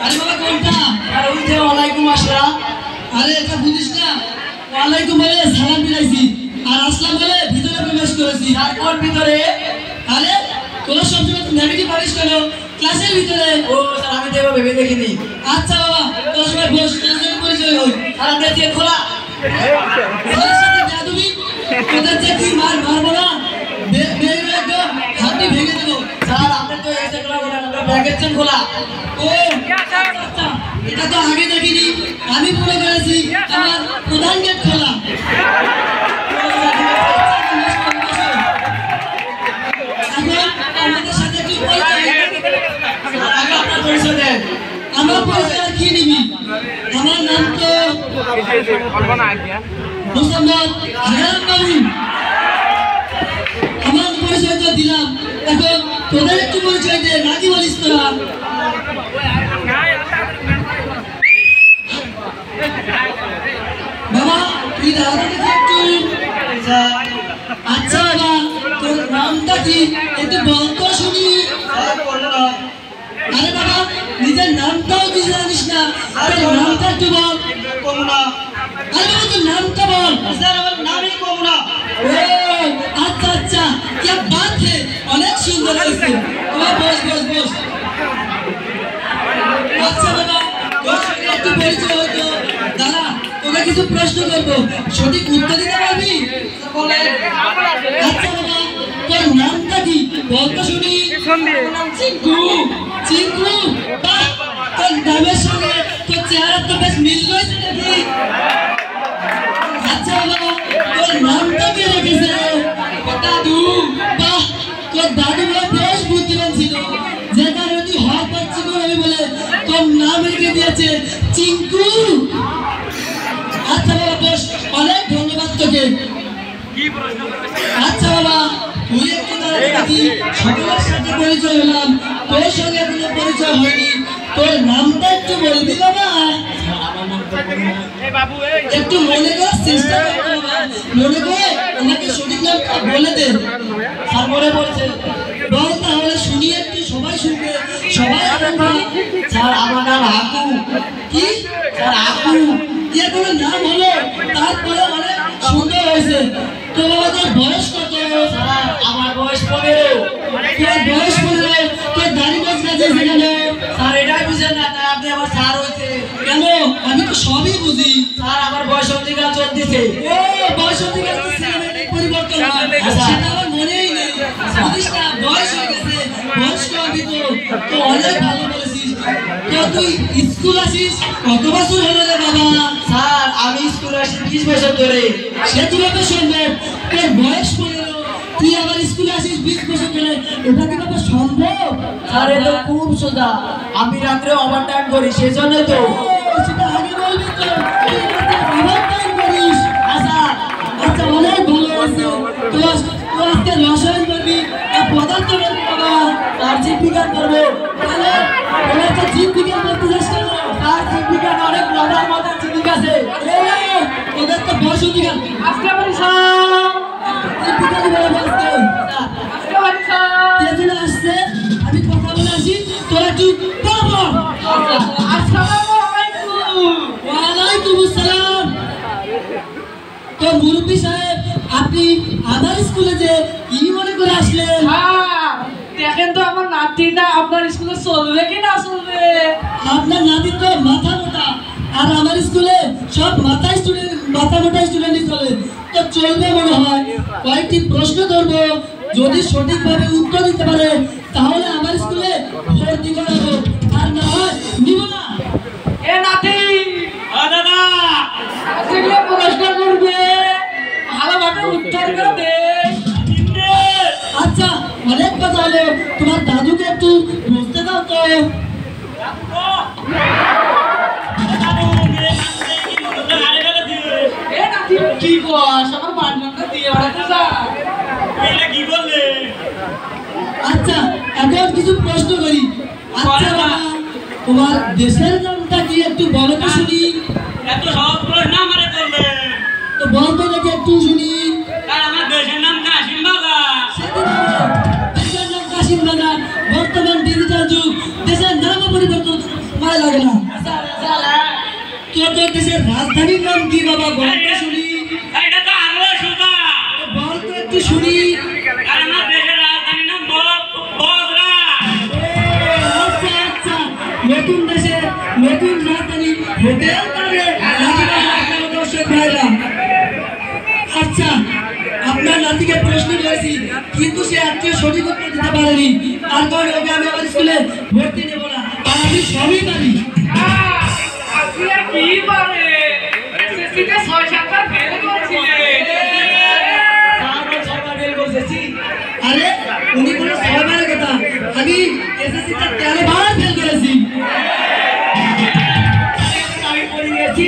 আরে বাবা কোনটা? আরে ওই যে ওয়ালাইকুম আসসালাম। আরে এটা বুঝিস না, ওয়ালাইকুম বলে সালাম দিলাইছি আর আসলাম বলে ভিতরে প্রবেশ করেছি। আর কোন ভিতরে? আরে তোরা সবসময় নেগেটিভ পারিস কেন ক্লাসের ভিতরে? ও স্যার আমি তো ভেবে দেখিনি। আচ্ছা বাবা তোরা সবাই বস, ক্লাসের পরিচয় হই। আর আমরা চেক খোলা স্যারের সাথে জাদুবি তোদের যে কি মারবো না, একদম হাতে ভেঙে দেবো। স্যার আপনি তো এসে খোলা বলেন, আমরা ব্যাগের চেন খোলা। ও আচ্ছা, এটা তো আগে দেখিনি, আমি মনে করেছি আমার প্রধান গেট খোলা। আমাদের সাথে কি পরিচয় দেন? আমার পরিচয় আর কি নিবি? আমার নাম তো মোহাম্মদ হায়াত মামুন। আমার পরিচয় তো দিলাম, এখন তোদের একটু পরিচয় দে, নাকি বলিস তোরা? বাবা তুই দাঁড়া দেখি একটু। আচ্ছা বাবা তোর নামটা কি একটু বলতো শুনি। আরে বাবা নিজের নামটাও তুই জানিস না, তোর নামটা একটু বল। কমুনা। আরে বাবা তোর নামটা বল। স্যার আমার নামই কমুনা। আচ্ছা আচ্ছা কি বাত হে, অনেক সুন্দর হয়েছে। বাবা বস বস বস। আচ্ছা বাবা তোর সঙ্গে একটু পরিচয় হতো, দাঁড়া তোকে কিছু প্রশ্ন করবো, সঠিক উত্তর দিতে পারবি? আচ্ছা বাবা তোর নামটা কি বলতো শুনি। চিঙ্কু। চিঙ্কু বাহ, তোর নামের সঙ্গে তোর চেহারা তো বেশ মিল রয়েছে নাকি? আচ্ছা বাবা তোর নামটা কে রেখেছে? দাদু। বাহ তোর দাদু বেশ বুদ্ধিমান ছিল, যে কারণে তুই হক পাচ্ছি করে বলে তোর নাম রেখে দিয়েছে চিঙ্কু। আচ্ছা বাবা বস, অনেক ধন্যবাদ তোকে। আচ্ছা বাবা তুই একটু দাঁড়াচ্ছি, সকলের সাথে পরিচয় হলাম, তোর সঙ্গে এখনো পরিচয় হয়নি, তোর নামটা একটু বলবি বাবা? একটু মনে করার চেষ্টা করতে বাবা, মনে করে আমাকে সঠিক নামটা বলে দে। স্যার মনে পড়ছে, বল তাহলে শুনি একটু, সবাই শুনবে, সবাই। স্যার আমার নাম আকু। কি স্যার আকু? এর কোনো নাম হলো, তারপরে অনেক সুন্দর হয়েছে। তো বাবা তোর বয়স কত? স্যার আমার বয়স 15। তোর বয়স 15, তোর দাড়ি গোছ গেছে সেখানে? স্যার এটাই বুঝেন না, তাই আপনি আমার স্যার হয়েছে কেন? আমি তো সবই বুঝি। স্যার আমার বয়স অধিকার চলতেছে। ও বয়স অধিকার পরিবর্তন হয়, সেটা আমার মনেই নেই। বুঝিস না বয়স হয়ে গেছে, বয়স্ক আমি তো অনেক ভালো বলেছিস। তো তুই স্কুল আসিস কত বছর হলো রে বাবা? স্যার আমি স্কুল আসি 20 বছর ধরে। সে কিভাবে সম্ভব? তোর বয়স 15, তুই আবার স্কুলে আসিস 20 বছর ধরে, এটা কিভাবে সম্ভব? স্যার এটা খুব সোজা, আমি রাত্রে ওভারটাইম করি সেজন্য তো। সেটা আগে বলবি তো, তুই ওভারটাইম করিস। আচ্ছা আচ্ছা অনেক ভালো হয়েছে। তুই আজকে রসায়ন করবি আর পদার্থ করবি বাবা, আর জীববিজ্ঞান করবো। তাহলে ওরা তো জীববিজ্ঞান করতে যাস কেন? তার জীববিজ্ঞান অনেক মজার মজার জিনিস আছে। ওদের তো বয়স অধিকার। আজকে আমার আসছে, আমি কথা বলে আসি, তোরা একটু ওয়ালাইকুম আসসালাম। তো মুরব্বী সাহেব আপনি আমার স্কুলে যে কি মনে করে আসলেন? দেখেন তো আমার নাতিটা আপনার স্কুলে চলবে কি না চলবে? আপনার নাতি তো মাথা মোটা, আর আমার স্কুলে সব মাথা মোটা স্টুডেন্টই চলে, তো চলবে মনে হয়। কয়েকটি প্রশ্ন ধরবো, যদি সঠিকভাবে উত্তর দিতে পারে তাহলে আমার স্কুলে ভর্তি করাবো, আর না হয় নিব না। এ নাতি দাদা যেগুলো প্রশ্ন করবে ভালোভাবে উত্তর করে দে। আচ্ছা অনেক কথা হলো, তোমার দাদুকে একটু বুঝতে দাও তো। কি বস আমার বাড়িটা দিয়ে বেড়াতে যা। কি বললে? আচ্ছা এখন কিছু প্রশ্ন করি। আচ্ছা বাবা তোমার দেশের নামটা কি একটু বলো তো শুনি। এত সব প্রশ্ন আমারে করলে তো বলতো নাকি একটু শুনি। আর আমার দেশের নাম কাশিম বাজার। দেশের নাম কাশিম বাজার। বর্তমান ডিজিটাল যুগ, দেশের নাম পরিবর্তন সময় লাগে না। তোর দেশের রাজধানীর নাম কি বাবা, বল তো শুনি। এটা তো আরো সোজা। বল তো একটু শুনি। আর আমার দেশের রাজধানীর নাম বদরা। আচ্ছা আচ্ছা, নতুন দেশের নতুন রাজধানী হোটেল তাহলে আপনার দর্শক ভাইরা। আচ্ছা, আপনার নাতিকে প্রশ্ন করেছি কিন্তু সে আজকে সঠিক উত্তর দিতে পারেনি, তার কারণে ওকে আমি আমার স্কুলে ভর্তি নেব না, আর আমি সবই পারি। আপনি আর কি পারে এসএসসিতে 6-7বার ফেল করেছিলেন। আরে উনি কোনো 6 বারের কথা, আমি এসএসসিতে 13 বার ফেল করেছি। আমি পড়ে গেছি।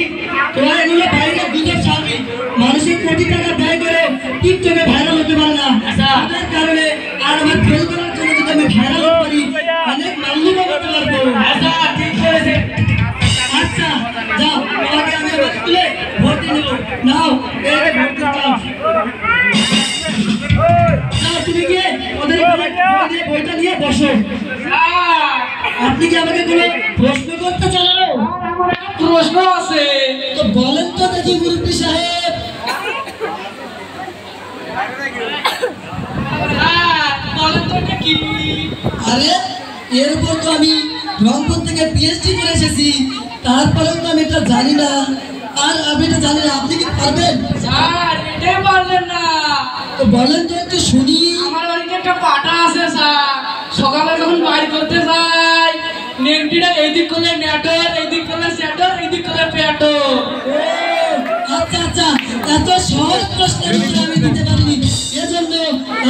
তোরা এগুলো বাইরে গুজব ছাড়বি, মানুষের কোটি টাকা ব্যয় করে টিকটকে ভাইরাল হতে পারে না, তাদের কারণে আর আমার ফেল করার জন্য যদি আমি ভাইরাল হতে পারি অনেক মাল্যু বানাতে পারবো। ঠিক করেছে। আচ্ছা যাও, তোমাকে আমি আমার স্কুলে ভর্তি নেব। নাও এই ভর্তি দাও। যাও, তুমি গিয়ে ওদের বইটা নিয়ে বসো। আপনি কি আমাকে কোনো প্রশ্ন করতে চান? আমার একটা প্রশ্ন আছে। তো বলেন তো দেখি মুরব্বী সাহেব। বলেন তো এটা কি? আরে এর উপর তো আমি রংপুর থেকে পিএইচডি করে এসেছি, তারপরেও তো আমি এটা জানি না। আর আমি এটা জানি না, আপনি কি পারবেন? স্যার এটাই পারলেন না। তো বলেন তো একটু শুনি। আমার বাড়িতে একটা পাটা আছে স্যার, সকালে যখন বাইর করতে যাই নেংটিটা এইদিক করলে নেটর, এইদিক করলে সেটর, এইদিক করলে পেটর। আচ্ছা আচ্ছা, এত সহজ প্রশ্নের উত্তর আমি দিতে পারিনি, এজন্য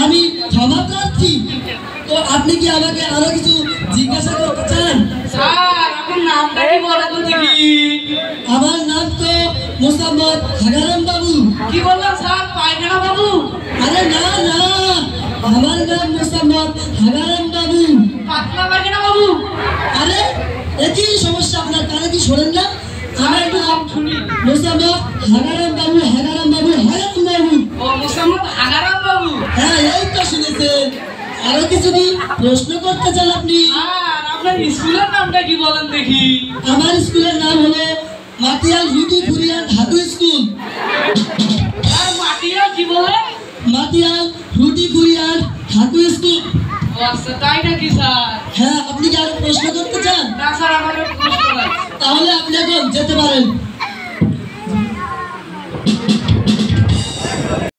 আমি ক্ষমা প্রার্থী। তো আপনি কি আমাকে আরো কিছু জিজ্ঞাসা করতে চান? স্যার আপনার নামটা কি বলেন তো দেখি? আমার নাম তো মোসাম্মদ হাগারাম বাবু। কি বললাম স্যার, পায়খানা বাবু? আরে না না, আমার নাম মোসাম্মদ হাগারাম বাবু। পাতলা পায়খানা বাবু? আরে একই সমস্যা আপনার, কানে কি শোনেন না? আমার নাম শুনি। মোসাম্মদ হাগারাম বাবু, হাগারাম বাবু, হাগারাম বাবু। ও মোসাম্মদ হাগারাম বাবু। হ্যাঁ এই তো শুনেছেন। আরো কিছু কি প্রশ্ন করতে চান আপনি? আর আপনার স্কুলের নামটা কি বলেন দেখি? আমার স্কুলের নাম হলো মাতিয়াল রুটি কুরিয়ান ধাতু স্কুল। আর মাটিয়া কি বলে? মাতিয়াল রুটি কুরিয়ান ধাতু স্কুল। ও আচ্ছা, তাই নাকি স্যার? হ্যাঁ, আপনি কি আরো প্রশ্ন করতে চান? না স্যার, আমার প্রশ্ন নাই। তাহলে আপনি এখন যেতে পারেন।